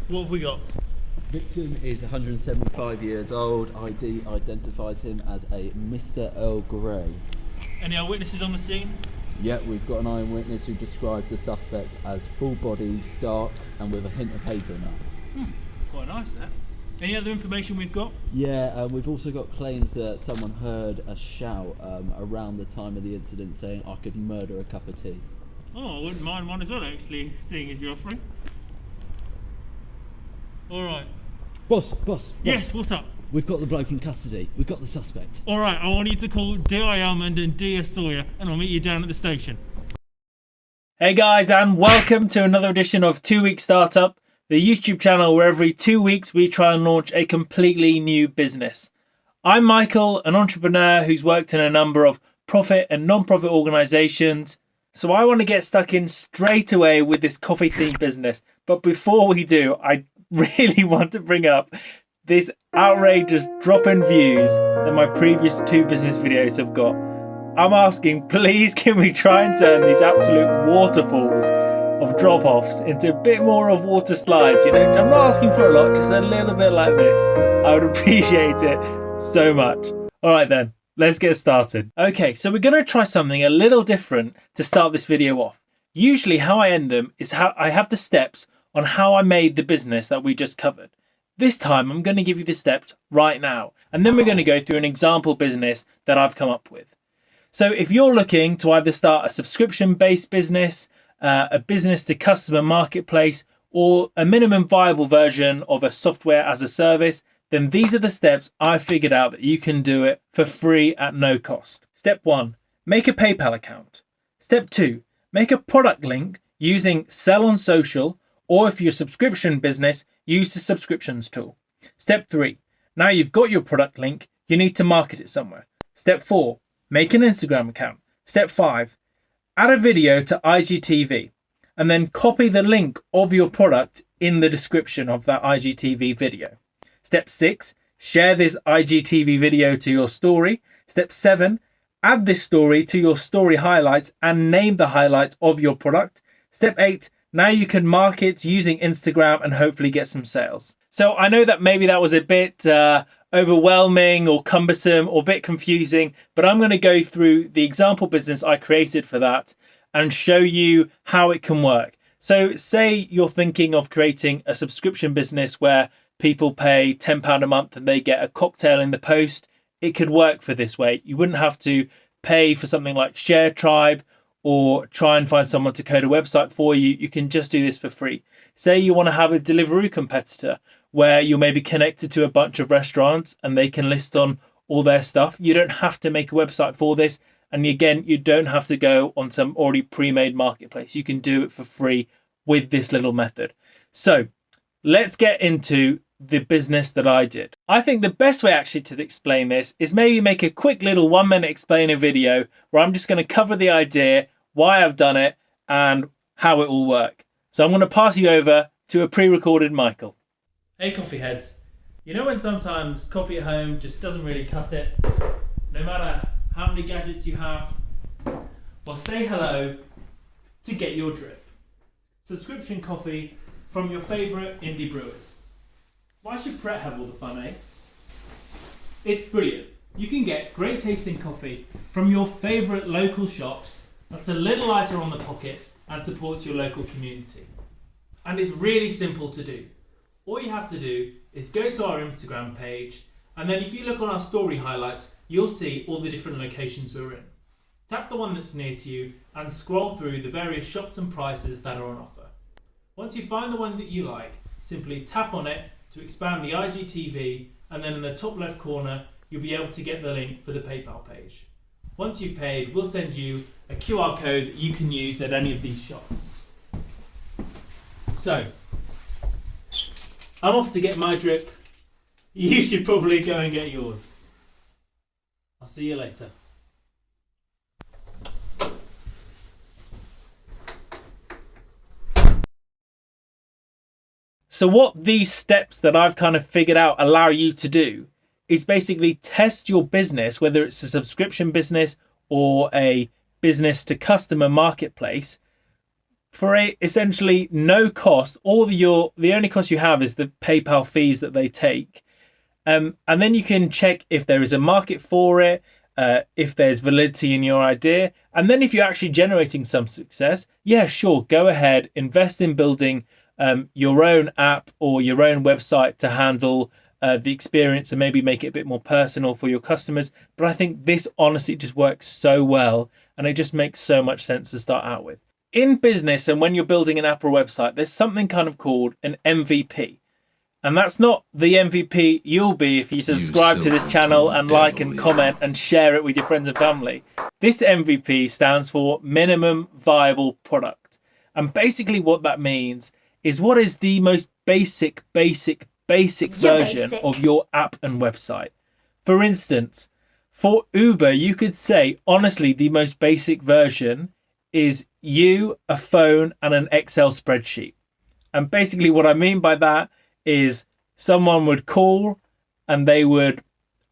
What have we got? Victim is 175 years old. ID identifies him as a Mr. Earl Grey. Any eyewitnesses on the scene? Yeah, we've got an eyewitness who describes the suspect as full-bodied, dark, and with a hint of hazelnut. Quite nice, that. Any other information we've got? Yeah, we've also got claims that someone heard a shout around the time of the incident saying, "I could murder a cup of tea." Oh, I wouldn't mind one as well, actually, seeing as you're offering. Alright. Boss. Yes, what's up? We've got the bloke in custody. We've got the suspect. Alright, I want you to call D.I. Almond and D.A. Sawyer, and I'll meet you down at the station. Hey guys, and welcome to another edition of 2 Week Startup, the YouTube channel where every 2 weeks we try and launch a completely new business. I'm Michael, an entrepreneur who's worked in a number of profit and non-profit organisations, so I want to get stuck in straight away with this coffee-themed business. But before we do, I really want to bring up this outrageous drop in views that my previous 2 business videos have got. I'm asking, please can we try and turn these absolute waterfalls of drop-offs into a bit more of water slides? You know, I'm not asking for a lot, just a little bit like this. I would appreciate it so much. All right then, let's get started. Okay, so we're going to try something a little different to start this video off. Usually how I end them is how I have the steps on how I made the business that we just covered. This time I'm going to give you the steps right now, and then we're going to go through an example business that I've come up with. So if you're looking to either start a subscription-based business, a business to customer marketplace, or a minimum viable version of a software as a service, then these are the steps I figured out that you can do it for free at no cost. Step 1, make a PayPal account. Step 2, make a product link using Sell on Social, or if you're a subscription business, use the subscriptions tool. Step 3, now you've got your product link, you need to market it somewhere. Step 4, make an Instagram account. Step 5, add a video to IGTV and then copy the link of your product in the description of that IGTV video. Step 6, share this IGTV video to your story. Step 7, add this story to your story highlights and name the highlights of your product. Step 8, now you can market using Instagram and hopefully get some sales. So I know that maybe that was a bit overwhelming or cumbersome or a bit confusing, but I'm going to go through the example business I created for that and show you how it can work. So say you're thinking of creating a subscription business where people pay £10 a month and they get a cocktail in the post. It could work for this way. You wouldn't have to pay for something like Share Tribe or try and find someone to code a website for you. You can just do this for free. Say you want to have a Deliveroo competitor where you're maybe connected to a bunch of restaurants and they can list on all their stuff. You don't have to make a website for this. And again, you don't have to go on some already pre-made marketplace. You can do it for free with this little method. So let's get into the business that I did. I think the best way actually to explain this is maybe make a quick little 1-minute explainer video where I'm just going to cover the idea, why I've done it, and how it will work. So I'm going to pass you over to a pre-recorded Michael. Hey coffee heads. You know when sometimes coffee at home just doesn't really cut it? No matter how many gadgets you have? Well, say hello to Get Your Drip. Subscription coffee from your favourite indie brewers. Why should Pret have all the fun, eh? It's brilliant. You can get great tasting coffee from your favourite local shops that's a little lighter on the pocket and supports your local community. And it's really simple to do. All you have to do is go to our Instagram page, and then if you look on our story highlights, you'll see all the different locations we're in. Tap the one that's near to you and scroll through the various shops and prices that are on offer. Once you find the one that you like, simply tap on it to expand the IGTV, and then in the top left corner, you'll be able to get the link for the PayPal page. Once you've paid, we'll send you a QR code that you can use at any of these shops. So, I'm off to get my drip. You should probably go and get yours. I'll see you later. So what these steps that I've kind of figured out allow you to do is basically test your business, whether it's a subscription business or a business to customer marketplace, for essentially no cost. The only cost you have is the PayPal fees that they take. And then you can check if there is a market for it, if there's validity in your idea. And then if you're actually generating some success, yeah, sure, go ahead, invest in building your own app or your own website to handle the experience and maybe make it a bit more personal for your customers. But I think this honestly just works so well, and it just makes so much sense to start out with. In business, and when you're building an app or website, there's something kind of called an MVP. And that's not the MVP you'll be if you subscribe to this channel and like and comment and share it with your friends and family. This MVP stands for minimum viable product. And basically what that means is, what is the most basic version of your app and website? For instance, for Uber, you could say, honestly, the most basic version is you, a phone, and an Excel spreadsheet. And basically what I mean by that is someone would call and they would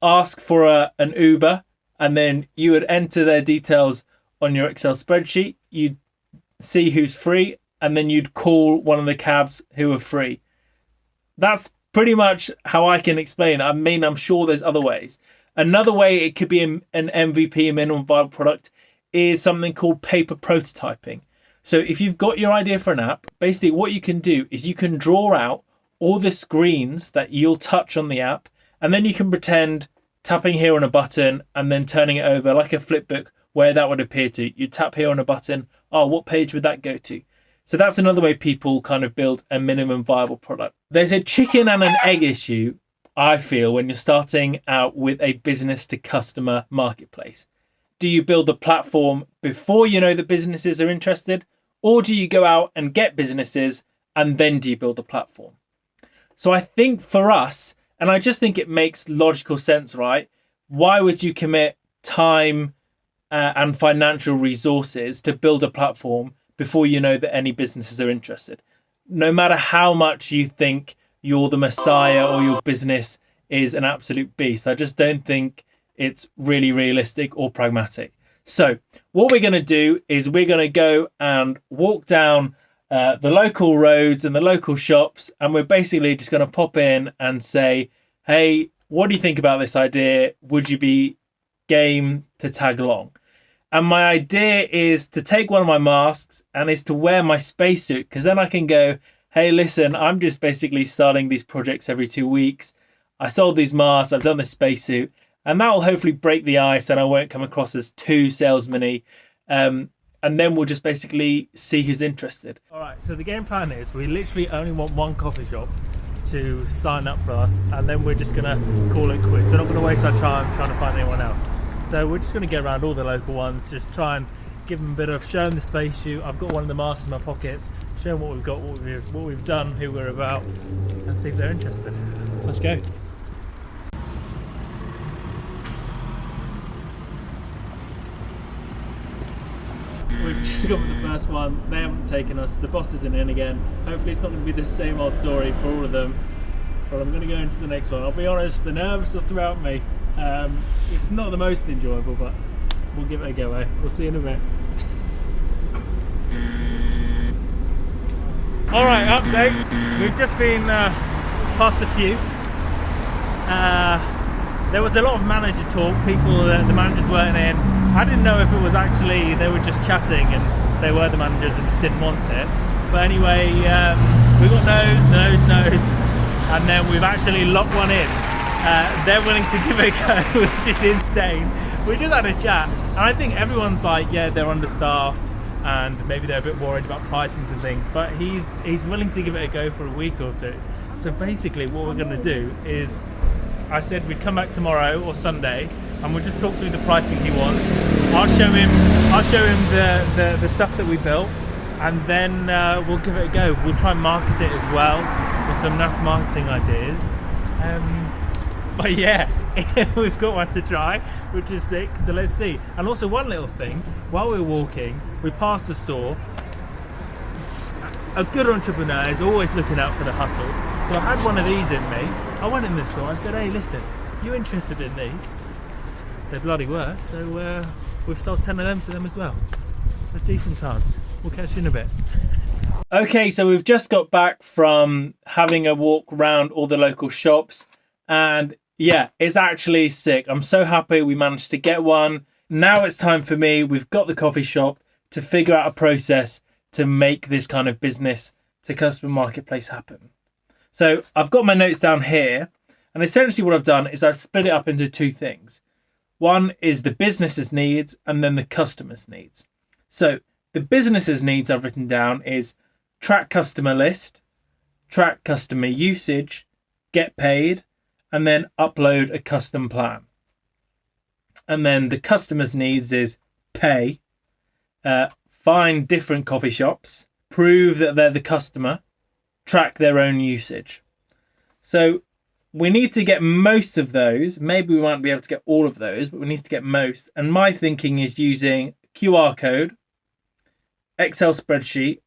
ask for an Uber, and then you would enter their details on your Excel spreadsheet. You'd see who's free, and then you'd call one of the cabs who are free. That's pretty much how I can explain it. I mean, I'm sure there's other ways. Another way it could be an MVP, a minimum viable product, is something called paper prototyping. So if you've got your idea for an app, basically what you can do is you can draw out all the screens that you'll touch on the app, and then you can pretend tapping here on a button and then turning it over like a flipbook where that would appear to. You tap here on a button, oh, what page would that go to? So that's another way people kind of build a minimum viable product. There's a chicken and an egg issue, I feel, when you're starting out with a business to customer marketplace. Do you build a platform before you know that businesses are interested, or do you go out and get businesses and then do you build a platform? So I think for us, and I just think it makes logical sense, right? Why would you commit time and financial resources to build a platform before you know that any businesses are interested? No matter how much you think you're the messiah or your business is an absolute beast, I just don't think it's really realistic or pragmatic. So what we're going to do is we're going to go and walk down the local roads and the local shops, and we're basically just going to pop in and say, hey, what do you think about this idea? Would you be game to tag along? And my idea is to take one of my masks and is to wear my spacesuit, because then I can go, hey, listen, I'm just basically starting these projects every 2 weeks. I sold these masks, I've done this spacesuit, and that will hopefully break the ice and I won't come across as too salesman-y. And then we'll just basically see who's interested. All right, so the game plan is we literally only want one coffee shop to sign up for us, and then we're just gonna call it quits. We're not gonna waste our time trying to find anyone else. So we're just gonna get around all the local ones, just try and give them a bit of, show them the spacesuit. I've got one of the masks in my pockets, show them what we've got, what we've done, who we're about, and see if they're interested. Let's go. We've just got the first one, they haven't taken us, the boss isn't in again. Hopefully it's not going to be the same old story for all of them, but I'm going to go into the next one. I'll be honest, the nerves are throughout me. It's not the most enjoyable, but we'll give it a go, eh? We'll see you in a bit. Alright, update. We've just been past a few. There was a lot of manager talk, the managers weren't in. I didn't know if it was actually, they were just chatting and they were the managers and just didn't want it. But anyway, we got no's, and then we've actually locked one in. They're willing to give it a go, which is insane. We just had a chat, and I think everyone's like, yeah, they're understaffed, and maybe they're a bit worried about pricings and things, but he's willing to give it a go for a week or two. So basically what we're going to do is, I said we'd come back tomorrow or Sunday, and we'll just talk through the pricing he wants. I'll show him the stuff that we built, and then we'll give it a go. We'll try and market it as well with some enough marketing ideas. But yeah, we've got one to try, which is sick, so let's see. And also one little thing, while we're walking, we passed the store. A good entrepreneur is always looking out for the hustle. So I had one of these in me. I went in the store, I said, hey, listen, you interested in these? They bloody were, so we've sold 10 of them to them as well. So decent times. We'll catch you in a bit. Okay, so we've just got back from having a walk around all the local shops, and yeah, it's actually sick. I'm so happy we managed to get one. Now it's time for me. We've got the coffee shop to figure out a process to make this kind of business to customer marketplace happen. So I've got my notes down here, and essentially what I've done is I've split it up into two things. One is the business's needs and then the customer's needs. So the business's needs I've written down is track customer list, track customer usage, get paid, and then upload a custom plan. And then the customer's needs is pay, find different coffee shops, prove that they're the customer, track their own usage. So we need to get most of those. Maybe we won't be able to get all of those, but we need to get most. And my thinking is using QR code, Excel spreadsheet,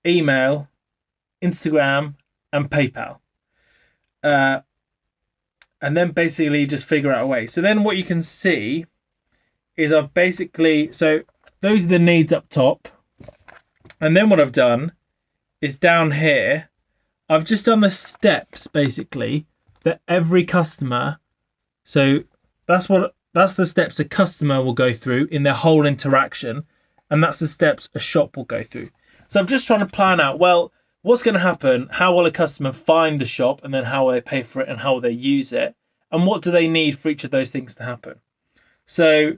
email, Instagram, and PayPal. And then basically just figure out a way. So then what you can see is I've basically, so those are the needs up top. And then what I've done is down here, I've just done the steps basically that every customer, so that's the steps a customer will go through in their whole interaction, and that's the steps a shop will go through. So I'm just trying to plan out, well, what's going to happen? How will a customer find the shop, and then how will they pay for it, and how will they use it, and what do they need for each of those things to happen? So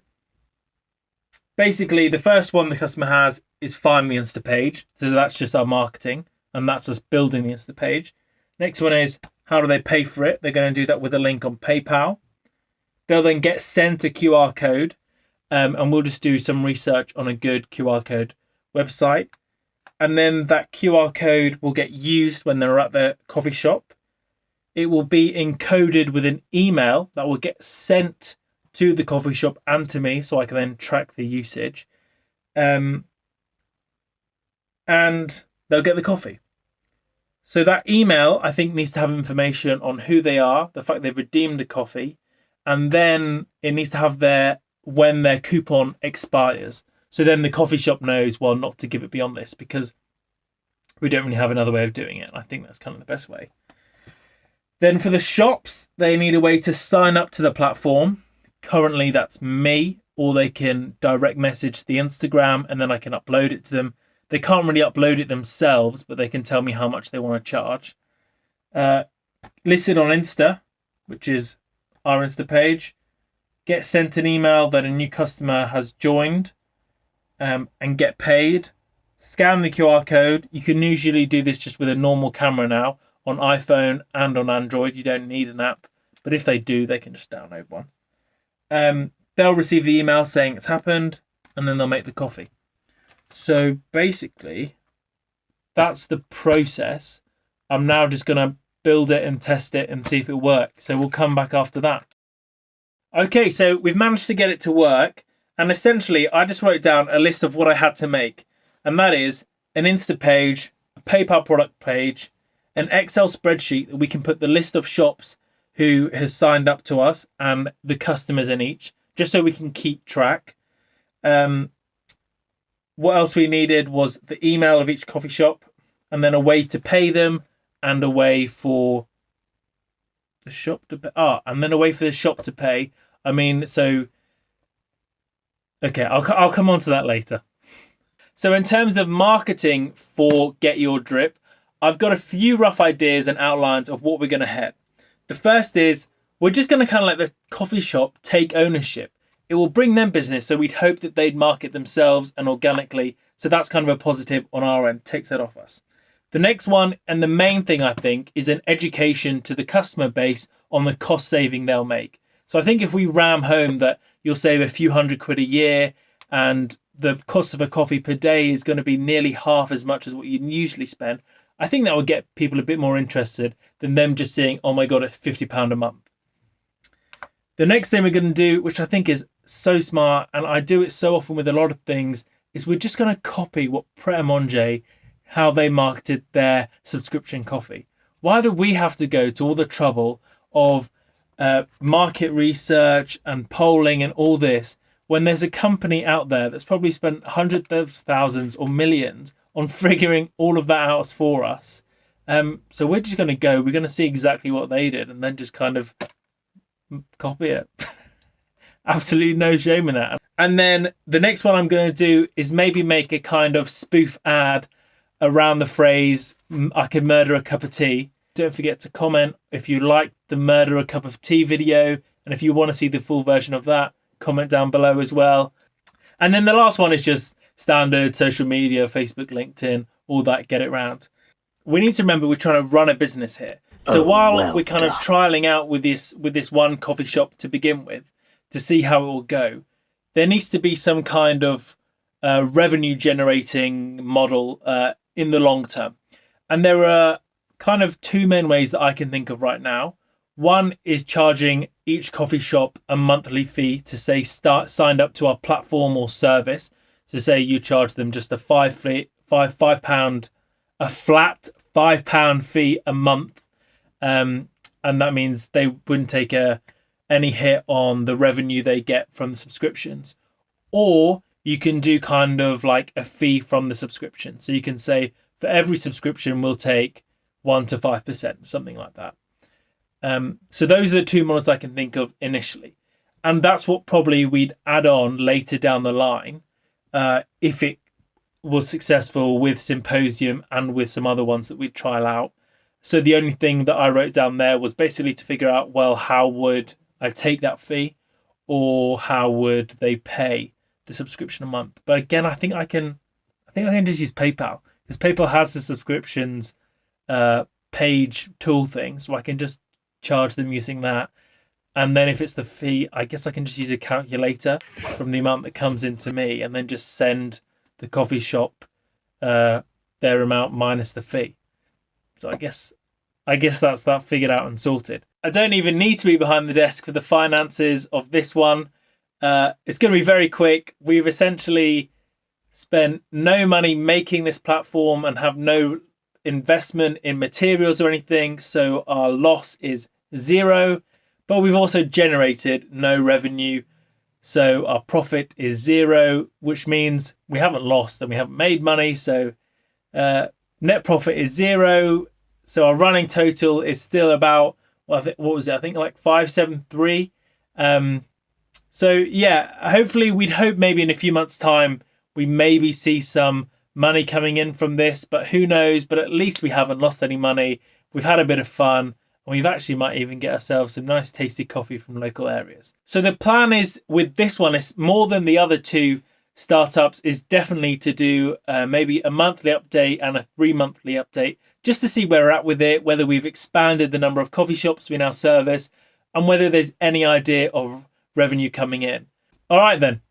basically the first one the customer has is find the Insta page. So that's just our marketing, and that's us building the Insta page. Next one is how do they pay for it? They're going to do that with a link on PayPal. They'll then get sent a QR code, and we'll just do some research on a good QR code website. And then that QR code will get used when they're at the coffee shop. It will be encoded with an email that will get sent to the coffee shop and to me, so I can then track the usage. And they'll get the coffee. So that email, I think, needs to have information on who they are, the fact they've redeemed the coffee, and then it needs to have when their coupon expires. So then the coffee shop knows, well, not to give it beyond this, because we don't really have another way of doing it. I think that's kind of the best way. Then for the shops, they need a way to sign up to the platform. Currently, that's me, or they can direct message the Instagram, and then I can upload it to them. They can't really upload it themselves, but they can tell me how much they want to charge. Listed on Insta, which is our Insta page. Get sent an email that a new customer has joined, and get paid. Scan the QR code. You can usually do this just with a normal camera now on iPhone and on Android. You don't need an app, but if they do, they can just download one. They'll receive the email saying it's happened, and then they'll make the coffee. So basically, that's the process. I'm now just going to build it and test it and see if it works. So we'll come back after that. Okay, so we've managed to get it to work. And essentially, I just wrote down a list of what I had to make. And that is an Insta page, a PayPal product page, an Excel spreadsheet that we can put the list of shops who has signed up to us and the customers in each, just so we can keep track. What else we needed was the email of each coffee shop, and then a way to pay them, and a way for the shop to pay. And then a way for the shop to pay. I mean, so okay, I'll come on to that later. So in terms of marketing for Get Your Drip, I've got a few rough ideas and outlines of what we're going to hit. The first is we're just going to kind of let the coffee shop take ownership. It will bring them business, so we'd hope that they'd market themselves and organically. So that's kind of a positive on our end, takes that off us. The next one, and the main thing I think, is an education to the customer base on the cost saving they'll make. So I think if we ram home that you'll save a few £100 a year, and the cost of a coffee per day is going to be nearly half as much as what you usually spend, I think that would get people a bit more interested than them just saying, oh my God, it's £50 a month. The next thing we're going to do, which I think is so smart, and I do it so often with a lot of things, is we're just going to copy what Pret A Manger, how they marketed their subscription coffee. Why do we have to go to all the trouble of market research and polling and all this when there's a company out there that's probably spent hundreds of thousands or millions on figuring all of that out for us. So we're just going to go, we're going to see exactly what they did and then just kind of copy it. Absolutely no shame in that. And then the next one I'm going to do is maybe make a kind of spoof ad around the phrase, I can murder a cup of tea. Don't forget to comment if you like the murder a cup of tea video. And if you want to see the full version of that, comment down below as well. And then the last one is just standard social media, Facebook, LinkedIn, all that, get it round. We need to remember we're trying to run a business here. So while we're kind of trialing out with this one coffee shop to begin with, to see how it will go, there needs to be some kind of revenue generating model in the long term. And there are kind of two main ways that I can think of right now. One is charging each coffee shop a monthly fee to say signed up to our platform or service. So say you charge them just a flat £5 fee a month. And that means they wouldn't take any hit on the revenue they get from the subscriptions. Or you can do kind of like a fee from the subscription. So you can say for every subscription, we'll take 1 to 5%, something like that. So those are the two models I can think of initially. And that's what probably we'd add on later down the line if it was successful with Symposium and with some other ones that we'd trial out. So the only thing that I wrote down there was basically to figure out, well, how would I take that fee or how would they pay the subscription a month? But again, I think I can just use PayPal because PayPal has the subscriptions page tool thing. So I can just charge them using that. And then if it's the fee, I guess I can just use a calculator from the amount that comes into me and then just send the coffee shop their amount minus the fee. So I guess that's that figured out and sorted. I don't even need to be behind the desk for the finances of this one. It's going to be very quick. We've essentially spent no money making this platform and have no investment in materials or anything. So our loss is 0, but we've also generated no revenue. So our profit is 0, which means we haven't lost and we haven't made money. So net profit is 0. So our running total is still about, what was it? I think like 573. So yeah, hopefully we'd hope maybe in a few months' time, we maybe see some money coming in from this, but who knows? But at least we haven't lost any money. We've had a bit of fun and we've actually might even get ourselves some nice tasty coffee from local areas. So the plan is with this one is more than the other two startups is definitely to do maybe a monthly update and a 3-monthly update just to see where we're at with it, whether we've expanded the number of coffee shops we now service and whether there's any idea of revenue coming in. All right, then.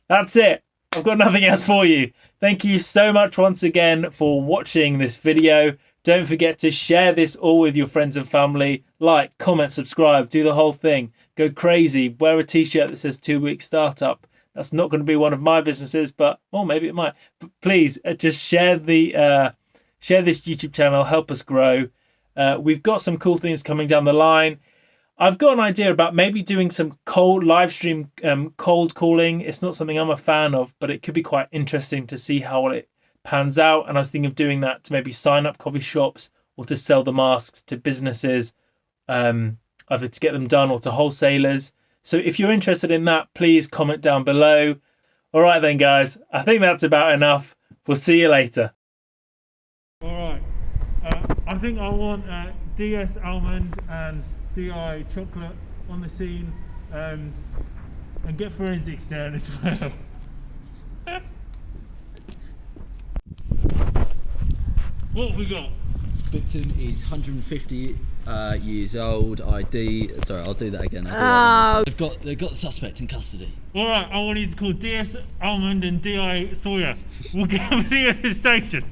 That's it. I've got nothing else for you. Thank you so much once again for watching this video. Don't forget to share this all with your friends and family. Like, comment, subscribe, do the whole thing. Go crazy. Wear a t-shirt that says 2 week startup. That's not going to be one of my businesses, but well, maybe it might. But please just share this YouTube channel. Help us grow. We've got some cool things coming down the line. I've got an idea about maybe doing some live stream cold calling. It's not something I'm a fan of, but it could be quite interesting to see how it pans out. And I was thinking of doing that to maybe sign up coffee shops or to sell the masks to businesses, either to get them done or to wholesalers. So if you're interested in that, please comment down below. All right then, guys. I think that's about enough. We'll see you later. All right. I think I want DS almond and DI chocolate on the scene, and get forensics down as well. What have we got? Victim is 150 years old. ID. Sorry, I'll do that again. They've got the suspect in custody. All right, I want you to call DS Almond and DI Sawyer. We'll come see you at the station.